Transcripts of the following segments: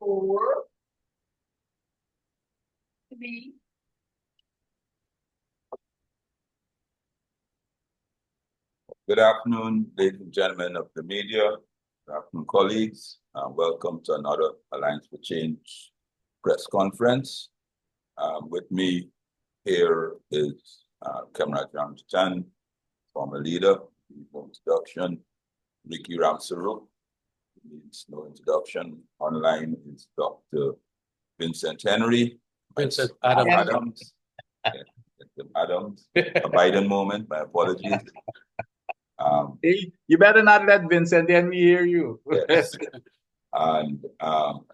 4, 3. Good afternoon, ladies and gentlemen of the media. Good afternoon, colleagues. Welcome to another Alliance for Change press conference. With me here is Khemraj Ramjattan, former leader. Introduction, Ricky Ramsaroop, needs no introduction. Online is Dr. Vincent Henry. Vincent Adams. Adams. A Biden moment, my apologies. Hey, you better not let Vincent and me hear you. Yes. And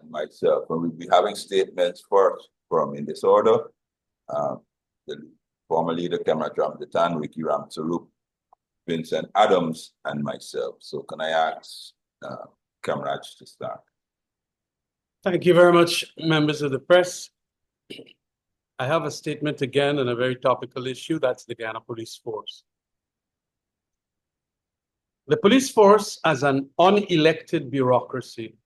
myself, and we'll be having statements first from, in this order, the former leader Khemraj Ramjattan, Ricky Ramsaroop, Vincent Adams, and myself. So can I ask Khemraj to start? Thank you very much, members of the press. I have a statement again on a very topical issue. That's the Ghana Police Force. The police force, as an unelected bureaucracy,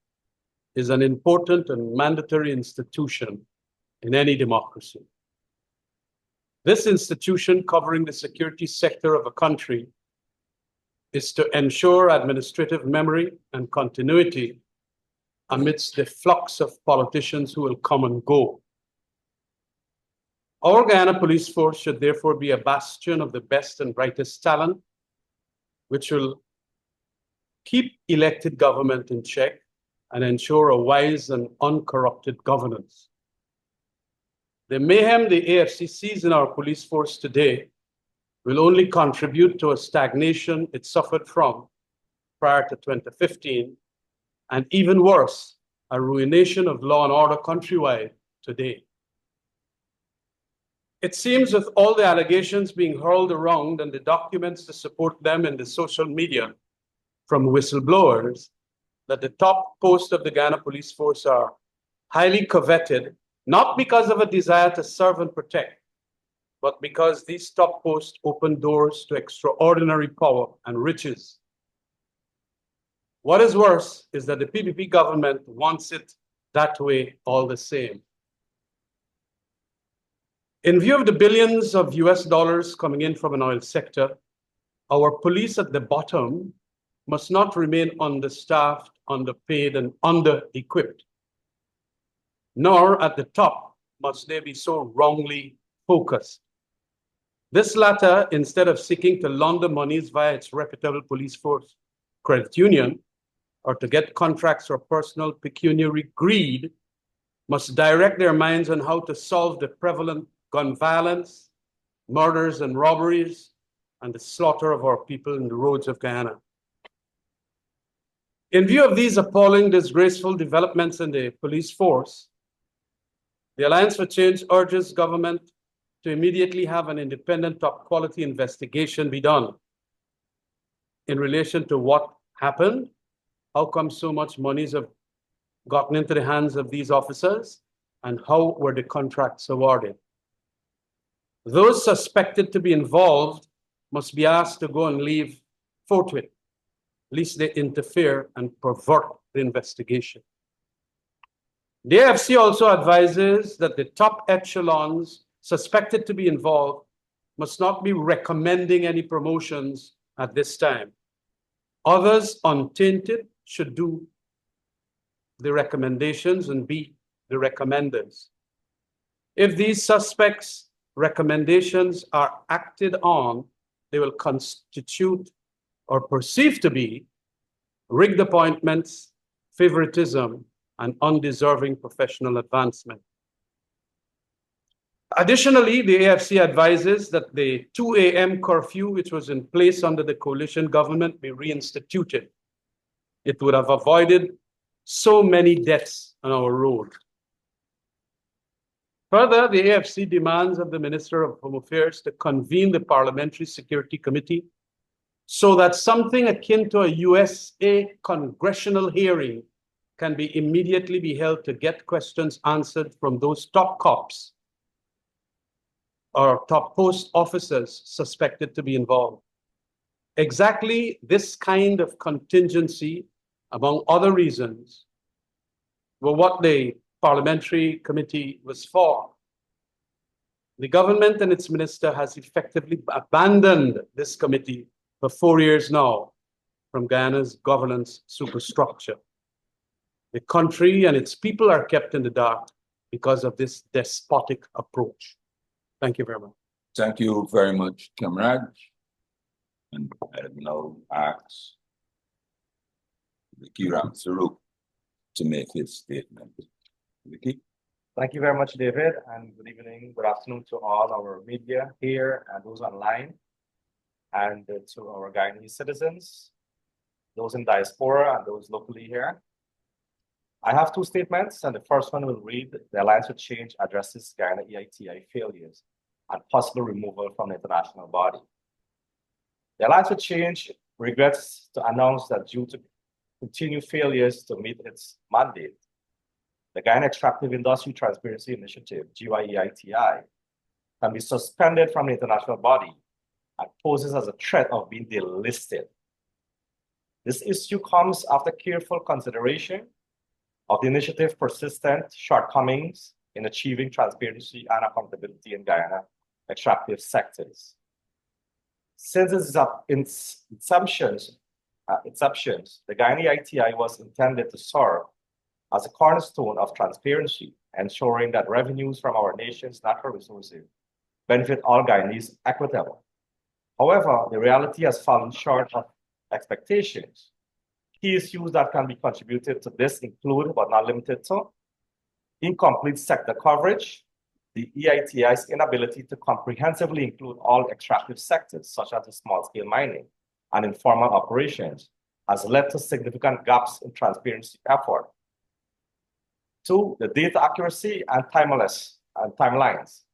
is an important and mandatory institution in any democracy. This institution, covering the security sector of a country, is to ensure administrative memory and continuity amidst the flux of politicians who will come and go. Our Guyana Police Force should therefore be a bastion of the best and brightest talent, which will keep elected government in check and ensure a wise and uncorrupted governance. The mayhem the AFC sees in our police force today will only contribute to a stagnation it suffered from prior to 2015, and even worse, a ruination of law and order countrywide today. It seems with all the allegations being hurled around and the documents to support them in the social media from whistleblowers, that the top posts of the Ghana Police Force are highly coveted, not because of a desire to serve and protect, but because these top posts open doors to extraordinary power and riches. What is worse is that the PPP government wants it that way all the same. In view of the billions of US dollars coming in from an oil sector, our police at the bottom must not remain understaffed, underpaid, and under-equipped. Nor at the top must they be so wrongly focused. This latter, instead of seeking to launder monies via its reputable police force credit union, or to get contracts or personal pecuniary greed, must direct their minds on how to solve the prevalent gun violence, murders and robberies, and the slaughter of our people in the roads of Guyana. In view of these appalling, disgraceful developments in the police force, the Alliance for Change urges government to immediately have an independent top-quality investigation be done in relation to what happened, how come so much monies have gotten into the hands of these officers, and how were the contracts awarded. Those suspected to be involved must be asked to go and leave forthwith, lest they interfere and pervert the investigation. The AFC also advises that the top echelons suspected to be involved must not be recommending any promotions at this time. Others untainted should do the recommendations and be the recommenders. If these suspects' recommendations are acted on, they will constitute or perceived to be rigged appointments, favoritism, and undeserving professional advancement. Additionally, the AFC advises that the 2 a.m. curfew, which was in place under the coalition government, be reinstituted. It would have avoided so many deaths on our road. Further, the AFC demands of the Minister of Home Affairs to convene the Parliamentary Security Committee so that something akin to a USA congressional hearing can be immediately be held to get questions answered from those top cops or top post officers suspected to be involved. Exactly this kind of contingency, among other reasons, were what the parliamentary committee was for. The government and its minister has effectively abandoned this committee for 4 years now from Guyana's governance superstructure. The country and its people are kept in the dark because of this despotic approach. Thank you very much. Thank you very much, Khemraj. And I now ask Vicky Ramsaroop to make his statement. Vicky? Thank you very much, David, and good evening, good afternoon to all our media here and those online, and to our Guyanese citizens, those in diaspora and those locally here. I have two statements, and the first one will read, the Alliance for Change addresses Guyana EITI failures and possible removal from the international body. The Alliance for Change regrets to announce that due to continued failures to meet its mandate, the Guyana Extractive Industry Transparency Initiative, GYEITI, can be suspended from the international body and poses as a threat of being delisted. This issue comes after careful consideration of the initiative's persistent shortcomings in achieving transparency and accountability in Guyana extractive sectors. Since its inceptions, the Guyana EITI was intended to serve as a cornerstone of transparency, ensuring that revenues from our nation's natural resources benefit all Guyanese equitably. However, the reality has fallen short of expectations. Key issues that can be contributed to this include, but not limited to, incomplete sector coverage, the EITI's inability to comprehensively include all extractive sectors, such as the small-scale mining and informal operations, has led to significant gaps in transparency effort. Two, the data accuracy and timelines.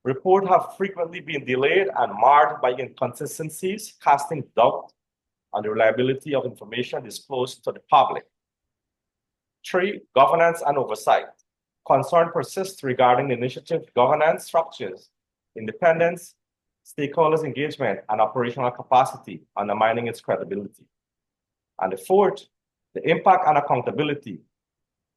Reports have frequently been delayed and marred by inconsistencies, casting doubt on the reliability of information disclosed to the public. Three, governance and oversight. Concern persists regarding the initiative governance structures, independence, stakeholders' engagement, and operational capacity, undermining its credibility. And the fourth, the impact and accountability.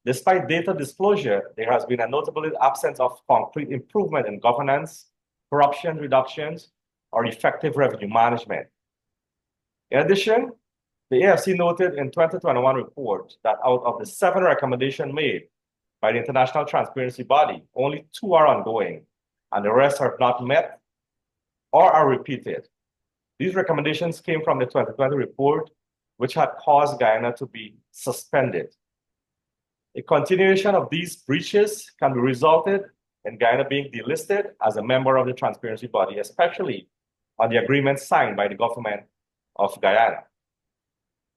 Despite data disclosure, there has been a notable absence of concrete improvement in governance, corruption reductions, or effective revenue management. In addition, the AFC noted in 2021 report that out of the 7 recommendations made by the International Transparency Body, only 2 are ongoing, and the rest are not met or are repeated. These recommendations came from the 2020 report, which had caused Guyana to be suspended. A continuation of these breaches can be resulted in Guyana being delisted as a member of the Transparency Body, especially on the agreement signed by the government of Guyana.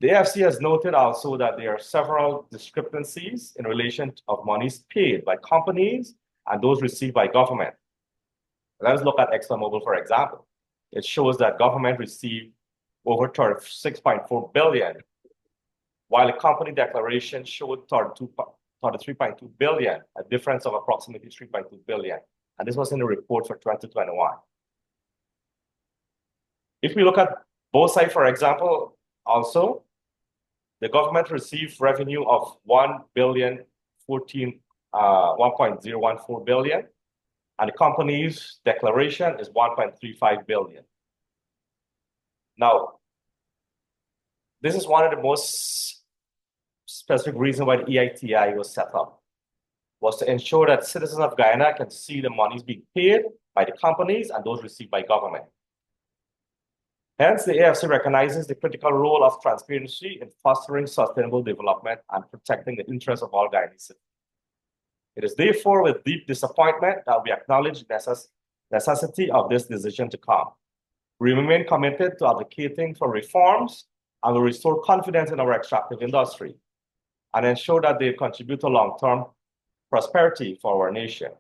The AFC has noted also that there are several discrepancies in relation of monies paid by companies and those received by government. Let us look at ExxonMobil, for example. It shows that government received over 36.4 billion, while the company declaration showed 33.2 billion, a difference of approximately 3.2 billion. And this was in the report for 2021. If we look at both sides, for example, also, the government received revenue of 1.014 billion, and the company's declaration is 1.35 billion. Now, this is one of the most specific reasons why the EITI was set up, was to ensure that citizens of Guyana can see the monies being paid by the companies and those received by government. Hence, the AFC recognizes the critical role of transparency in fostering sustainable development and protecting the interests of all Guyanese citizens. It is therefore with deep disappointment that we acknowledge the necessity of this decision to come. We remain committed to advocating for reforms and will restore confidence in our extractive industry and ensure that they contribute to long-term prosperity for our nation.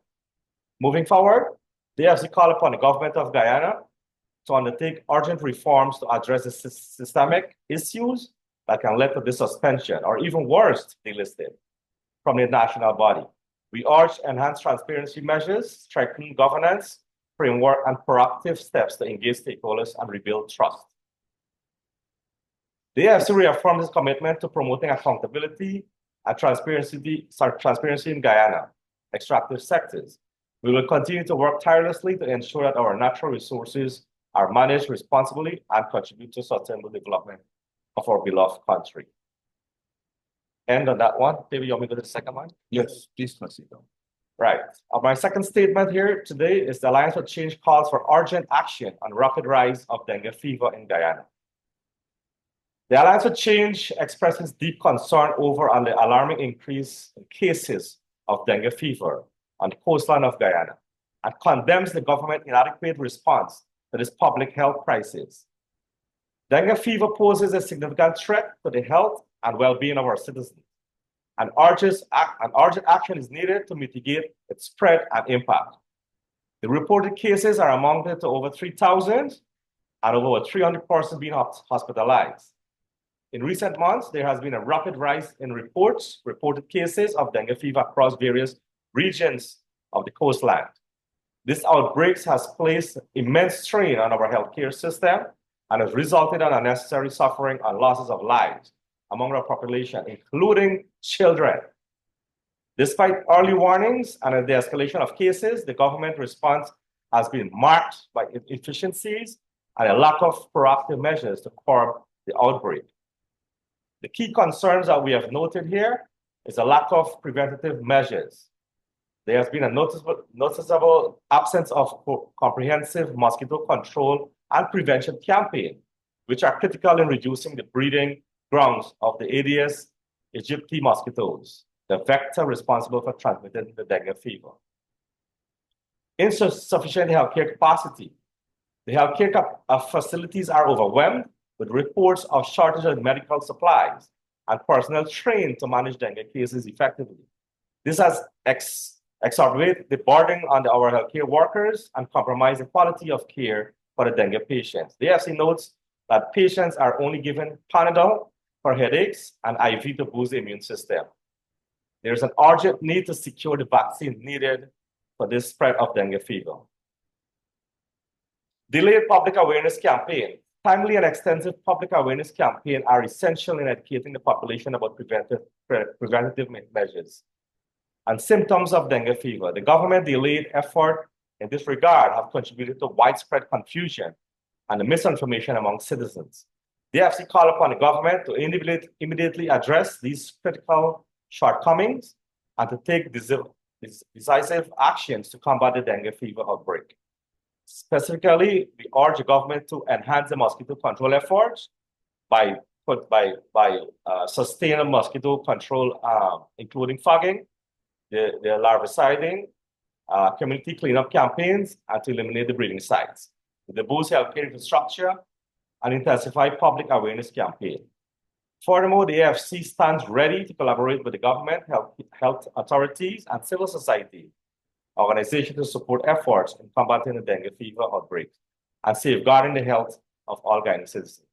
Moving forward, the AFC call upon the government of Guyana to undertake urgent reforms to address the systemic issues that can lead to the suspension or even worse, delisted from the national body. We urge enhanced transparency measures, strengthen governance, framework, and proactive steps to engage stakeholders and rebuild trust. The AFC reaffirms its commitment to promoting accountability, and transparency in Guyana extractive sectors. We will continue to work tirelessly to ensure that our natural resources are managed responsibly and contribute to sustainable development of our beloved country. End on that one. David, you want me to go to the second one? Yes, please proceed. Right. My second statement here today is the Alliance for Change calls for urgent action on rapid rise of dengue fever in Guyana. The Alliance for Change expresses deep concern over the alarming increase in cases of dengue fever on the coastline of Guyana and condemns the government's inadequate response to this public health crisis. Dengue fever poses a significant threat to the health and well-being of our citizens, and urgent action is needed to mitigate its spread and impact. The reported cases are amounted to over 3,000 and over 300 persons being hospitalized. In recent months, there has been a rapid rise in reported cases of dengue fever across various regions of the coastline. This outbreak has placed immense strain on our healthcare system and has resulted in unnecessary suffering and losses of lives among our population, including children. Despite early warnings and the escalation of cases, the government response has been marked by inefficiencies and a lack of proactive measures to curb the outbreak. The key concerns that we have noted here is a lack of preventative measures. There has been a noticeable absence of comprehensive mosquito control and prevention campaign, which are critical in reducing the breeding grounds of the Aedes aegypti mosquitoes, the vector responsible for transmitting the dengue fever. Insufficient healthcare capacity. The healthcare facilities are overwhelmed with reports of shortage of medical supplies and personnel trained to manage dengue cases effectively. This has exacerbated the burden on our healthcare workers and compromised the quality of care for the dengue patients. The AFC notes that patients are only given Panadol for headaches and IV to boost the immune system. There's an urgent need to secure the vaccine needed for this spread of dengue fever. Delayed public awareness campaign. Timely and extensive public awareness campaigns are essential in educating the population about preventative measures and symptoms of dengue fever. The government delayed effort in this regard have contributed to widespread confusion and misinformation among citizens. The AFC call upon the government to immediately address these critical shortcomings and to take decisive actions to combat the dengue fever outbreak. Specifically, we urge the government to enhance the mosquito control efforts by sustained mosquito control, including fogging, the larviciding, community cleanup campaigns, and to eliminate the breeding sites. The boost healthcare infrastructure and intensify public awareness campaign. Furthermore, the AFC stands ready to collaborate with the government, health authorities, and civil society organizations to support efforts in combating the dengue fever outbreak and safeguarding the health of all Guyanese citizens.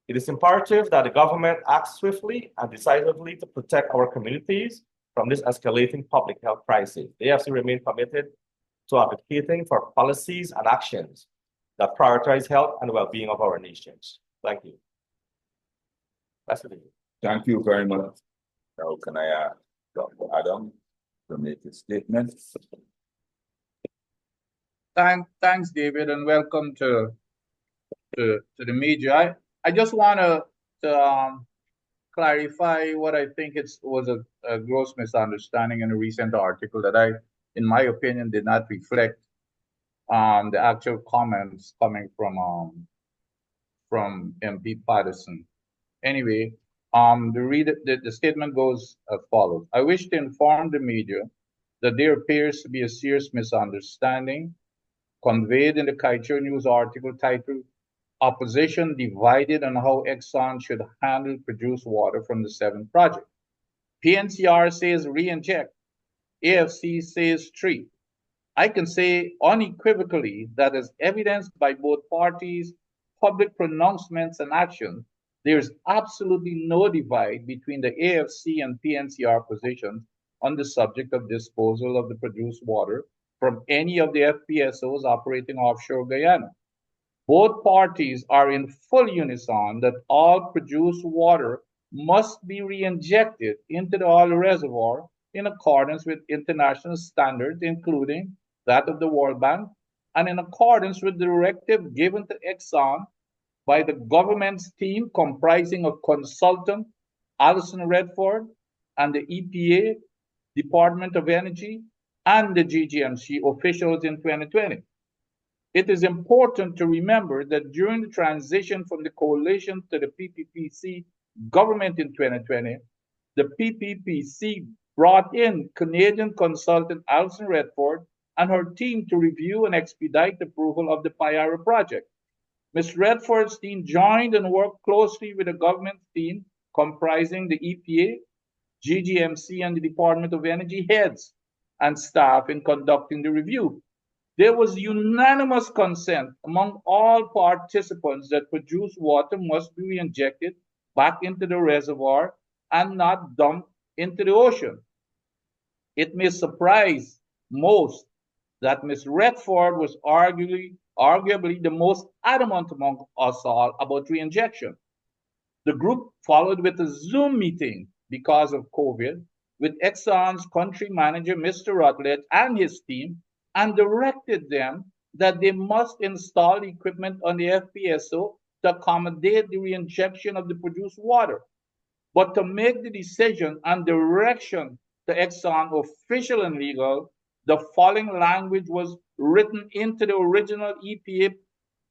It is imperative that the government acts swiftly and decisively to protect our communities from this escalating public health crisis. The AFC remains committed to advocating for policies and actions that prioritize health and well-being of our nations. Thank you. That's it. Thank you very much. Now, can I ask Dr. Adam to make a statement? Thanks, David, and welcome to the media. I just want to clarify what I think was a gross misunderstanding in a recent article that in my opinion, did not reflect the actual comments coming from MP Patterson. Anyway, the statement goes as follows. I wish to inform the media that there appears to be a serious misunderstanding conveyed in the Kaicho News article titled Opposition Divided on How Exxon Should Handle Produced Water from the 7th Project. PNCR says re-inject. AFC says treat. I can say unequivocally that as evidenced by both parties' public pronouncements and actions, there's absolutely no divide between the AFC and PNCR positions on the subject of disposal of the produced water from any of the FPSOs operating offshore Guyana. Both parties are in full unison that all produced water must be re-injected into the oil reservoir in accordance with international standards, including that of the World Bank, and in accordance with the directive given to Exxon by the government's team comprising of consultant Alison Redford and the EPA, Department of Energy, and the GGMC officials in 2020. It is important to remember that during the transition from the coalition to the PPPC government in 2020, the PPPC brought in Canadian consultant Alison Redford and her team to review and expedite the approval of the Payara project. Ms. Redford's team joined and worked closely with the government team comprising the EPA, GGMC, and the Department of Energy heads and staff in conducting the review. There was unanimous consent among all participants that produced water must be reinjected back into the reservoir and not dumped into the ocean. It may surprise most that Ms. Redford was arguably the most adamant among us all about reinjection. The group followed with a Zoom meeting because of COVID with Exxon's country manager, Mr. Rutledge, and his team, and directed them that they must install equipment on the FPSO to accommodate the reinjection of the produced water. But to make the decision and direction to Exxon official and legal, the following language was written into the original EPA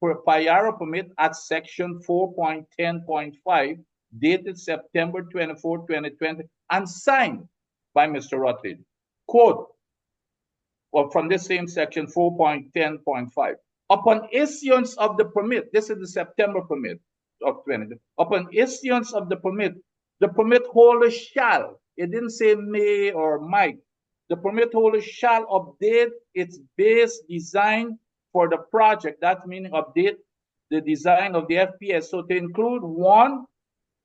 Payara permit at section 4.10.5, dated September 24, 2020, and signed by Mr. Rutledge. Quote, or from this same section 4.10.5. Upon issuance of the permit, this is the September permit of 2020. Upon issuance of the permit holder shall, it didn't say may or might, the permit holder shall update its base design for the project. That meaning update the design of the FPSO to include 1,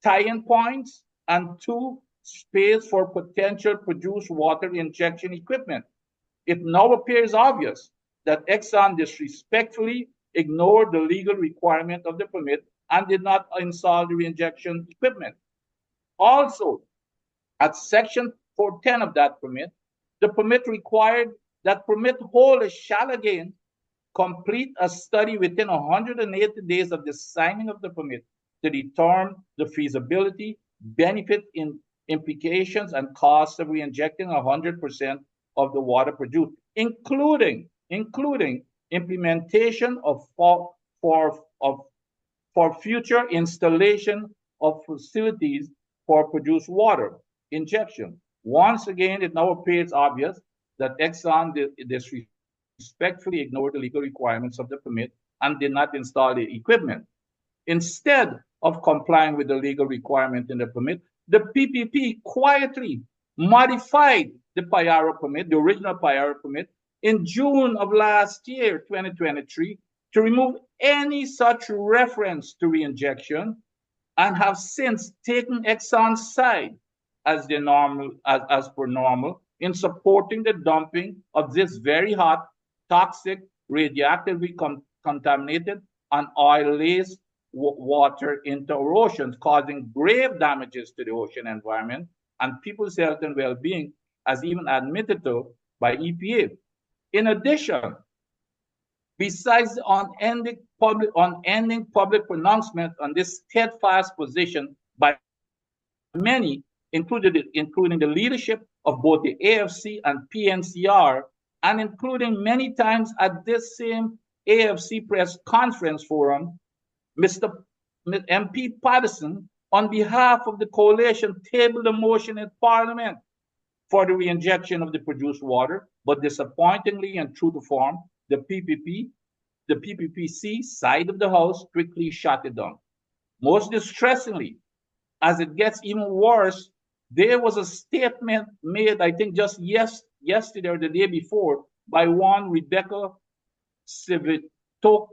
tie-in points, and 2, space for potential produced water injection equipment. It now appears obvious that Exxon disrespectfully ignored the legal requirement of the permit and did not install the reinjection equipment. Also, at section 410 of that permit, the permit required that permit holder shall again complete a study within 180 days of the signing of the permit to determine the feasibility, benefit implications, and costs of reinjecting 100% of the water produced, including implementation for future installation of facilities for produced water injection. Once again, it now appears obvious that Exxon disrespectfully ignored the legal requirements of the permit and did not install the equipment. Instead of complying with the legal requirement in the permit, the PPP quietly modified the Payara permit, the original Payara permit, in June of last year, 2023, to remove any such reference to reinjection, and have since taken Exxon's side as per normal in supporting the dumping of this very hot, toxic, radioactively contaminated, and oil-laced water into our oceans, causing grave damages to the ocean environment and people's health and well-being, as even admitted to by EPA. In addition, besides the unending public pronouncement on this steadfast position by many, including the leadership of both the AFC and PNCR, and including many times at this same AFC press conference forum, Mr. MP Patterson, on behalf of the coalition, tabled a motion in Parliament for the reinjection of the produced water, but disappointingly and true to form, the PPPC side of the House quickly shut it down. Most distressingly, as it gets even worse, there was a statement made, I think just yesterday or the day before, by one Rebecca Civitok,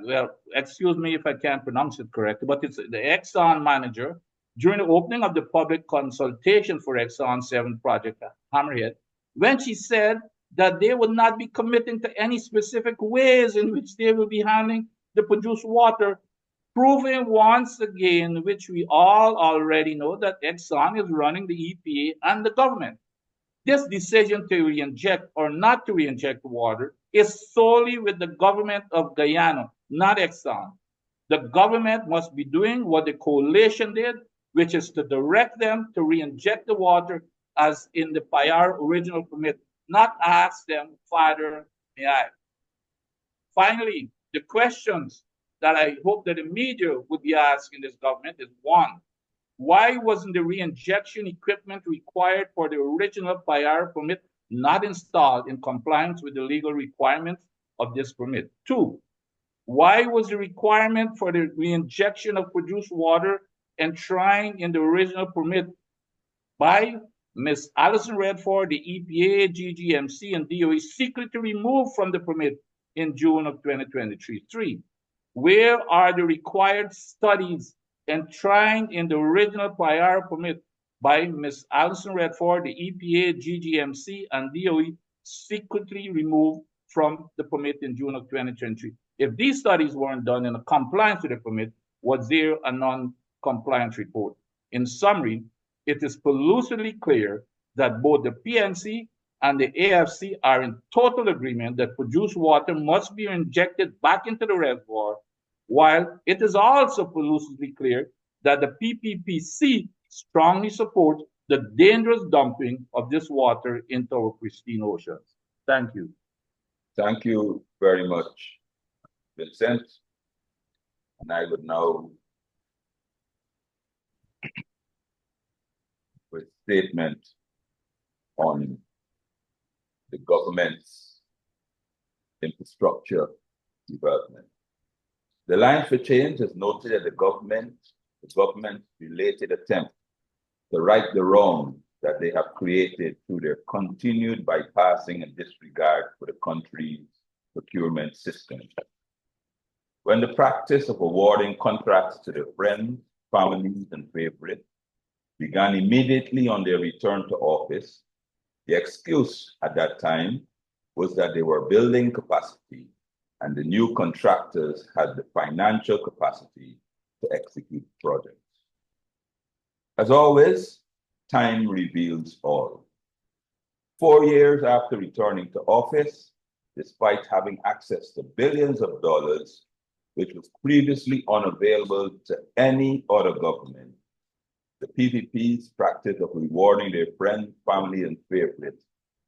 well, excuse me if I can't pronounce it correctly, but it's the Exxon manager, during the opening of the public consultation for Exxon 7 project Hammerhead, when she said that they would not be committing to any specific ways in which they will be handling the produced water proving once again, which we all already know, that Exxon is running the EPA and the government. This decision to reinject or not to reinject water is solely with the government of Guyana, not Exxon. The government must be doing what the coalition did, which is to direct them to reinject the water as in the Payar original permit, not ask them, Father, may I? Finally, the questions that I hope that the media would be asking this government is one, why wasn't the reinjection equipment required for the original Payar permit not installed in compliance with the legal requirements of this permit? Two, why was the requirement for the reinjection of produced water enshrined in the original permit by Ms. Alison Redford, the EPA, GGMC, and DOE secretly removed from the permit in June of 2023? Three, where are the required studies enshrined in the original prior permit by Ms. Alison Redford, the EPA, GGMC, and DOE secretly removed from the permit in June of 2023? If these studies weren't done in compliance with the permit, was there a non-compliance report? In summary, it is lucidly clear that both the PNC and the AFC are in total agreement that produced water must be injected back into the reservoir, while it is also lucidly clear that the PPPC strongly supports the dangerous dumping of this water into our pristine oceans. Thank you. Thank you very much, Vincent. And I would now with statement on the government's infrastructure development. The Alliance for Change has noted that the government's related attempt to right the wrong that they have created through their continued bypassing and disregard for the country's procurement system. When the practice of awarding contracts to their friends, families, and favorites began immediately on their return to office, the excuse at that time was that they were building capacity and the new contractors had the financial capacity to execute projects. As always, time reveals all. 4 years after returning to office, despite having access to billions of dollars, which was previously unavailable to any other government, the PPP's practice of rewarding their friends, family, and favorites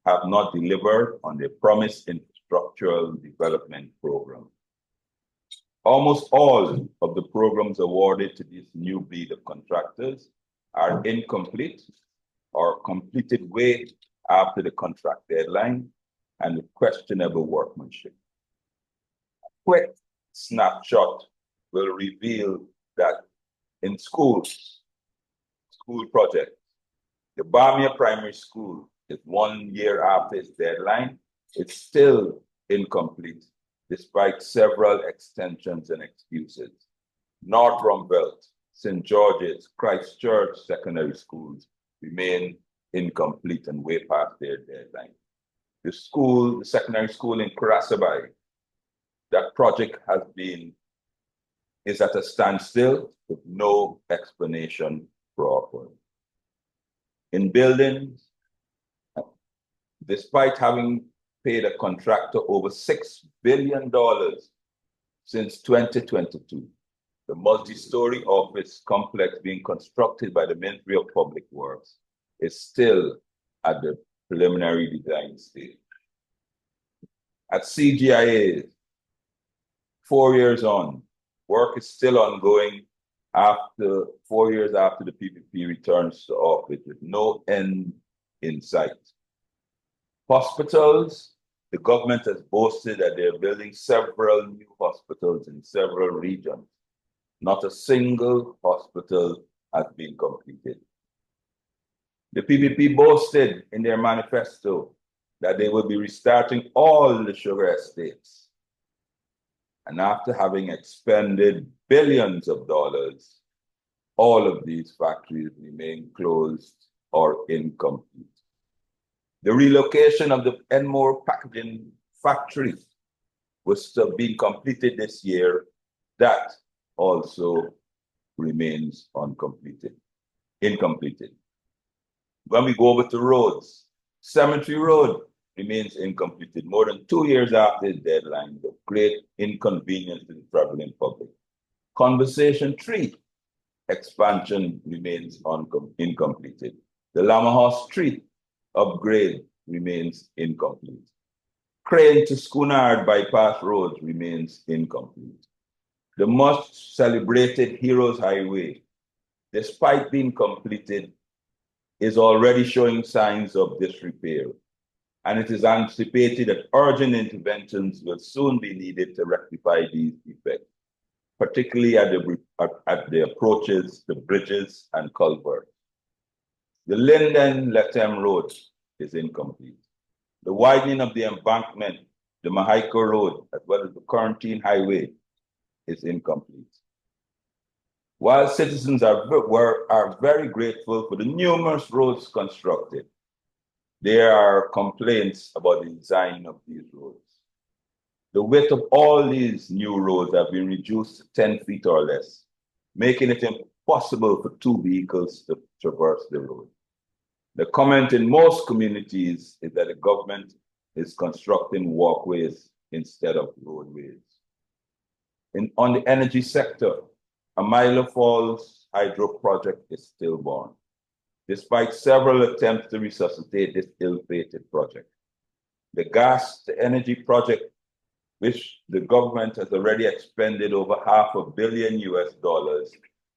have not delivered on their promised infrastructural development program. Almost all of the programs awarded to this new breed of contractors are incomplete or completed way after the contract deadline and with questionable workmanship. A quick snapshot will reveal that in school projects, the Bamia Primary School is 1 year after its deadline. It's still incomplete, despite several extensions and excuses. North Rumbelt, St. George's, Christchurch secondary schools remain incomplete and way past their deadline. The secondary school in Karasabai, that project is at a standstill with no explanation offered. In buildings, despite having paid a contractor over $6 billion since 2022, the multi-story office complex being constructed by the Ministry of Public Works is still at the preliminary design stage. At CGIA, 4 years on, work is still ongoing after 4 years after the PPP returns to office with no end in sight. Hospitals, the government has boasted that they're building several new hospitals in several regions. Not a single hospital has been completed. The PPP boasted in their manifesto that they will be restarting all the sugar estates. And after having expended billions of dollars, all of these factories remain closed or incomplete. The relocation of the Enmore packaging factory was to be completed this year. That also remains incompleted. When we go over to roads, Cemetery Road remains incompleted more than 2 years after the deadline, with great inconvenience to the traveling public. Conversation 3 expansion remains incompleted. The Lamahorse Street upgrade remains incomplete. Crane to Schoonard bypass road remains incomplete. The much celebrated Heroes Highway, despite being completed, is already showing signs of disrepair, and it is anticipated that urgent interventions will soon be needed to rectify these defects, particularly at the approaches, the bridges, and culverts. The Linden-Lethem Road is incomplete. The widening of the embankment, the Mahaiko Road, as well as the Quarantine Highway, is incomplete. While citizens are very grateful for the numerous roads constructed, there are complaints about the design of these roads. The width of all these new roads have been reduced to 10 feet or less, making it impossible for 2 vehicles to traverse the road. The comment in most communities is that the government is constructing walkways instead of roadways. On the energy sector, a Milo Falls hydro project is stillborn, despite several attempts to resuscitate this ill-fated project. The gas to energy project, which the government has already expended over $500 million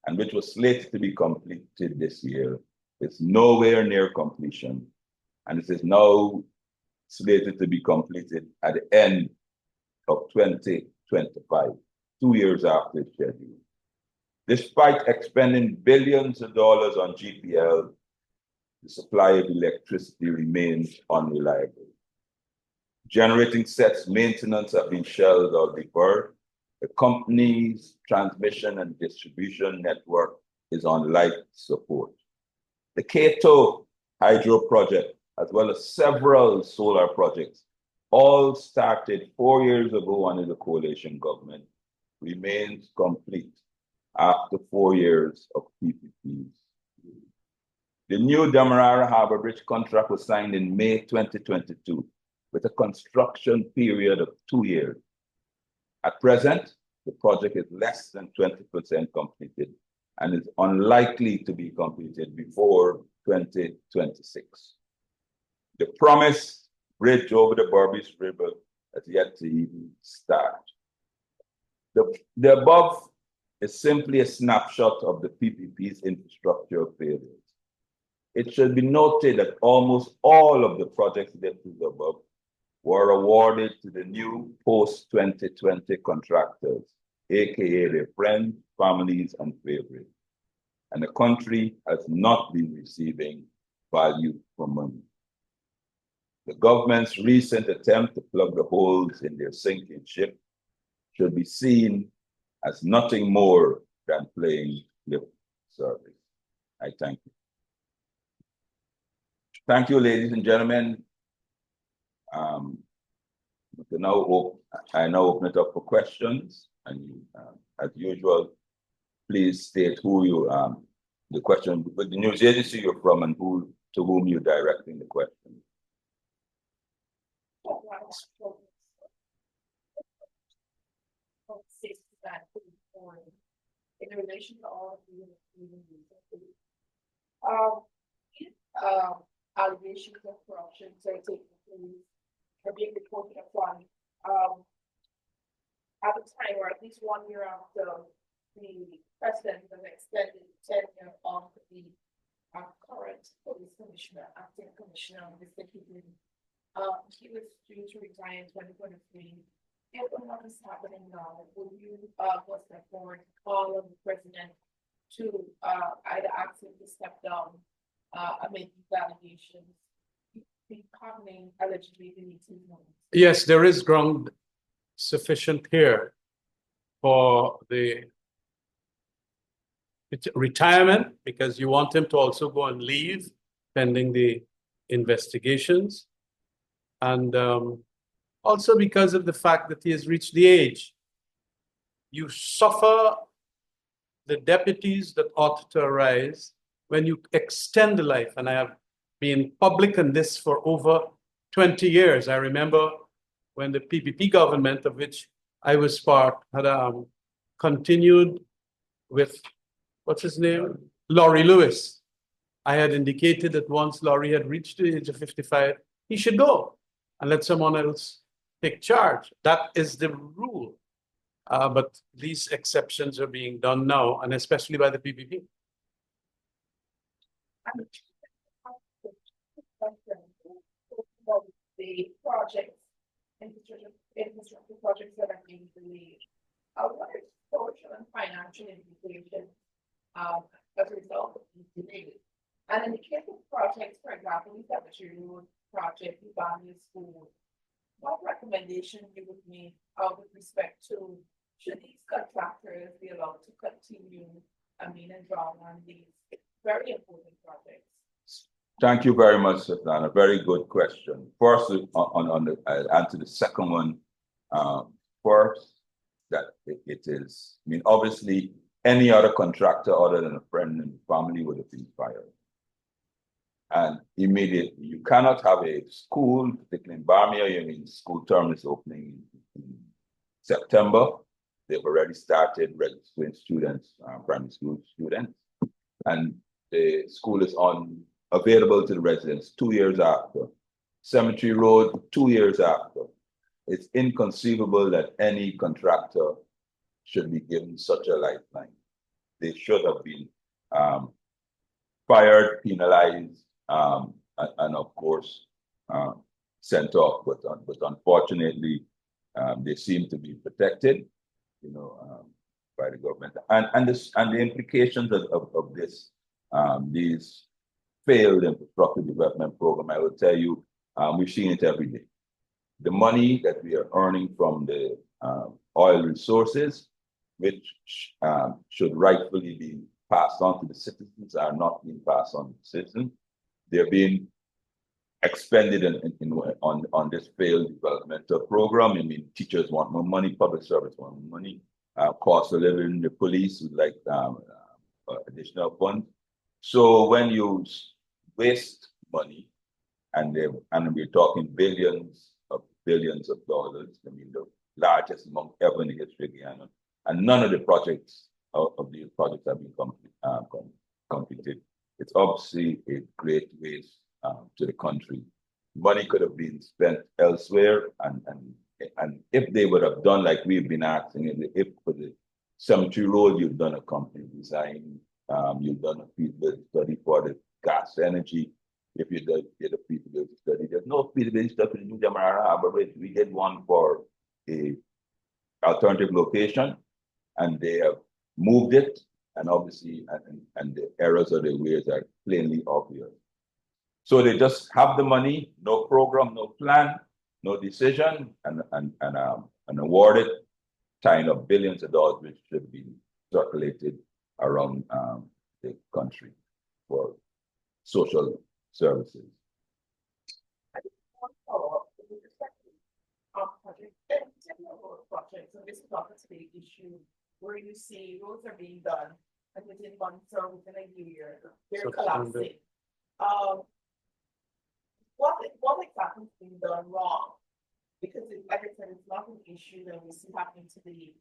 and which was slated to be completed this year, is nowhere near completion, and it is now slated to be completed at the end of 2025, 2 years after schedule. Despite expending billions of dollars on GPL, the supply of electricity remains unreliable. Generating sets maintenance have been shelved or deferred. The company's transmission and distribution network is on life support. The Cato hydro project, as well as several solar projects, all started 4 years ago under the coalition government, remains complete after 4 years of PPPs. The new Demerara Harbor Bridge contract was signed in May 2022 with a construction period of 2 years. At present, the project is less than 20% completed and is unlikely to be completed before 2026. The promised bridge over the Berbice River has yet to even start. The above is simply a snapshot of the PPP's infrastructure failures. It should be noted that almost all of the projects listed above were awarded to the new post-2020 contractors, aka their friends, families, and favorites. And the country has not been receiving value for money. The government's recent attempt to plug the holes in their sinking ship should be seen as nothing more than playing lip service. I thank you. Thank you, ladies and gentlemen. I now open it up for questions, and as usual, please state who you the question, with the news agency you're from, and to whom you're directing the question. In relation to all of the allegations of corruption are being reported upon at the time, or at least 1 year after the president has extended the tenure of the current police commissioner, acting commissioner, Mr. Keating. He was due to retire in 2023. If what is happening now, would you what's that forward call on the president to either ask him to step down amid these allegations? Becoming allegedly beneath his notice. Yes, there is ground sufficient here for the retirement, because you want him to also go on leave pending the investigations, and also because of the fact that he has reached the age. You suffer the deputies that ought to arise when you extend the life. And I have been public on this for over 20 years. I remember when the PPP government, of which I was part, had continued with, what's his name? Laurie Lewis. I had indicated that once Laurie had reached the age of 55, he should go and let someone else take charge. That is the rule. But these exceptions are being done now, and especially by the PPP. The projects, infrastructure projects that are being delayed. What are social and financial implications as a result of these delays? And in the case of projects, for example, the Cemetery Road project, Uganda School, what recommendation you would make with respect to should these contractors be allowed to continue, and draw on these very important projects? Thank you very much, Svetlana. Very good question. First, I'll answer the second one first. That it is, obviously, any other contractor other than a friend and family would have been fired. And immediately, you cannot have a school, particularly in Barmia, school term is opening in September. They've already started registering students, primary school students. And the school is available to the residents 2 years after. Cemetery Road, 2 years after. It's inconceivable that any contractor should be given such a lifeline. They should have been fired, penalized, and of course, sent off. But unfortunately, they seem to be protected, by the government. And the implications of this, these failed infrastructure development program, I will tell you, we've seen it every day. The money that we are earning from the oil resources, which should rightfully be passed on to the citizens, are not being passed on to the citizens. They're being expended on this failed developmental program. Teachers want more money, public service want more money, cost of living, the police would like additional funds. So when you waste money, and we're talking billions of dollars, the largest amount ever in the history of Guyana, and none of the projects of these projects have been completed. It's obviously a great waste to the country. Money could have been spent elsewhere, and if they would have done like we've been asking, if for the Cemetery Road, you've done a company design, you've done a feasibility study for the gas energy. If you did a feasibility study, there's no feasibility study in New Demarara Harbor Bridge. We did one for a alternative location, and they have moved it, and obviously, and the errors of the ways are plainly obvious. So they just have the money, no program, no plan, no decision, and awarded, tying up billions of dollars, which should be circulated around the country for social services. I just want to follow up with respect to projects, and road projects, and this is obviously the issue where you see roads are being done, and within months or within a year, they're collapsing. What exactly is being done wrong? Because like I said, it's not an issue that we see happening to the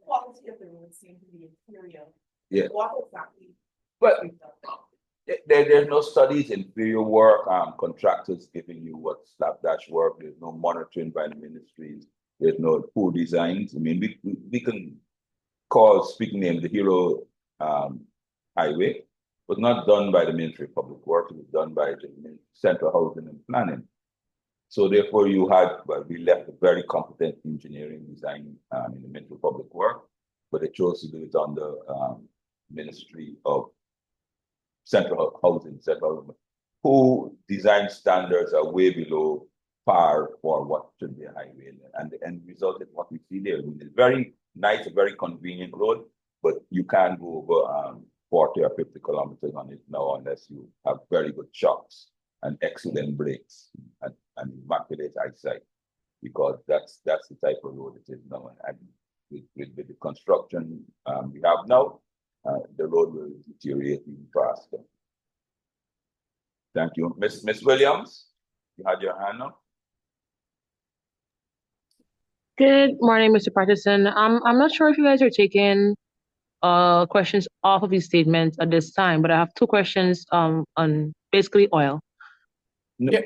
quality of the road seems to be inferior. Yeah. What exactly? Well, there's no studies, inferior work, contractors giving you what slapdash work. There's no monitoring by the ministries. There's no poor designs. We can call, speaking name, the Hero Highway was not done by the Ministry of Public Works. It was done by the Central Housing and Planning. So therefore, we left a very competent engineering design in the Ministry of Public Works, but they chose to do it on the Ministry of Central Housing, who design standards are way below par for what should be a highway. And the end result is what we see there. It's very nice, a very convenient road, but you can't go over 40 or 50 kilometers on it now unless you have very good shocks and excellent brakes and immaculate eyesight, because that's the type of road it is now. And with the construction we have now, the road will deteriorate even faster. Thank you. Miss Williams, you had your hand up. Good morning, Mr. Patterson. I'm not sure if you guys are taking questions off of these statements at this time, but I have two questions on basically oil. No. Yeah.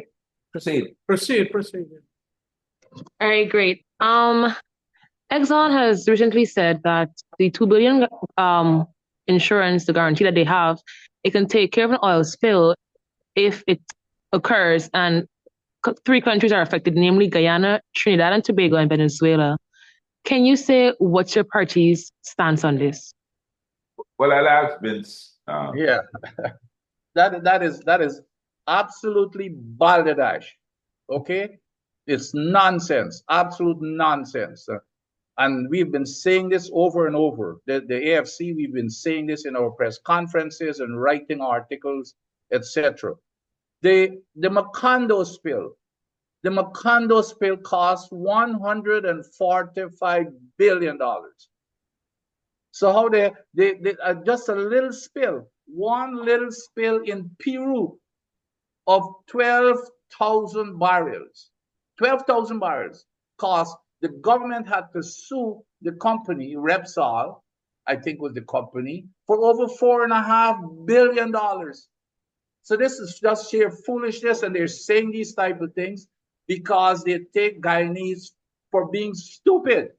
Proceed. Proceed. All right, great. Exxon has recently said that the $2 billion insurance, the guarantee that they have, it can take care of an oil spill if it occurs, and three countries are affected, namely Guyana, Trinidad and Tobago, and Venezuela. Can you say what's your party's stance on this? Well, I'll ask Vince. Yeah, that is absolutely balderdash. Okay, it's nonsense, absolute nonsense. And we've been saying this over and over. The AFC, we've been saying this in our press conferences and writing articles, etc. The Macondo spill cost $145 billion. So how they just a little spill, one little spill in Peru of 12,000 barrels. 12,000 barrels cost. The government had to sue the company, Repsol, I think was the company, for over $4.5 billion. So this is just sheer foolishness, and they're saying these type of things because they take Guyanese for being stupid.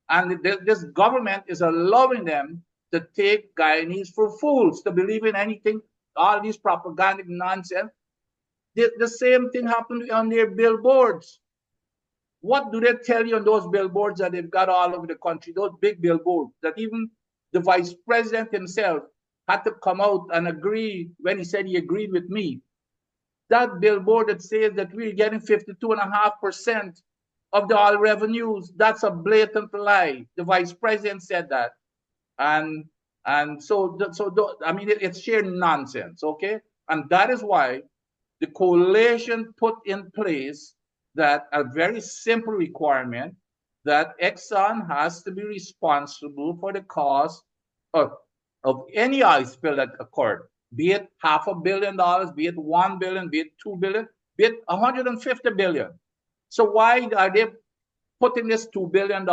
And this government is allowing them to take Guyanese for fools, to believe in anything, all these propagandic nonsense. The same thing happened on their billboards. What do they tell you on those billboards that they've got all over the country, those big billboards, that even the vice president himself had to come out and agree when he said he agreed with me. That billboard that says that we're getting 52.5% of the oil revenues, that's a blatant lie. The vice president said that. And so I mean, it's sheer nonsense, okay? And that is why the coalition put in place that a very simple requirement that Exxon has to be responsible for the cost of any oil spill that occurred, be it $500 million, be it $1 billion, be it $2 billion, be it $150 billion. So why are they putting this $2 billion?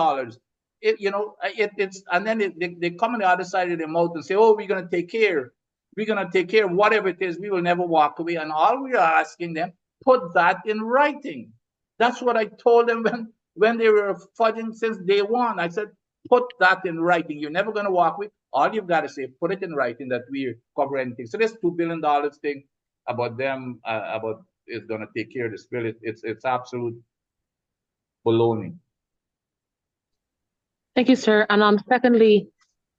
It's and then they come on the other side of their mouth and say, "Oh, we're going to take care. We're going to take care of whatever it is. We will never walk away." And all we are asking them, put that in writing. That's what I told them when they were fudging since day one. I said, put that in writing. You're never going to walk away. All you've got to say, put it in writing that we cover anything. So this $2 billion thing about them, about is going to take care of the spill. It's absolute baloney. Thank you, sir. And secondly,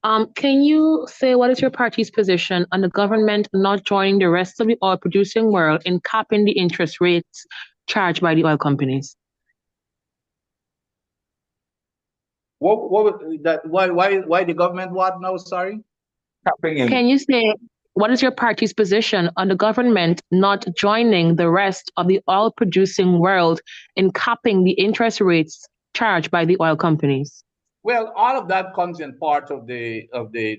can you say what is your party's position on the government not joining the rest of the oil producing world in capping the interest rates charged by the oil companies? What that? Why the government? What now? Sorry. Can you say what is your party's position on the government not joining the rest of the oil producing world in capping the interest rates charged by the oil companies? Well, all of that comes in part of the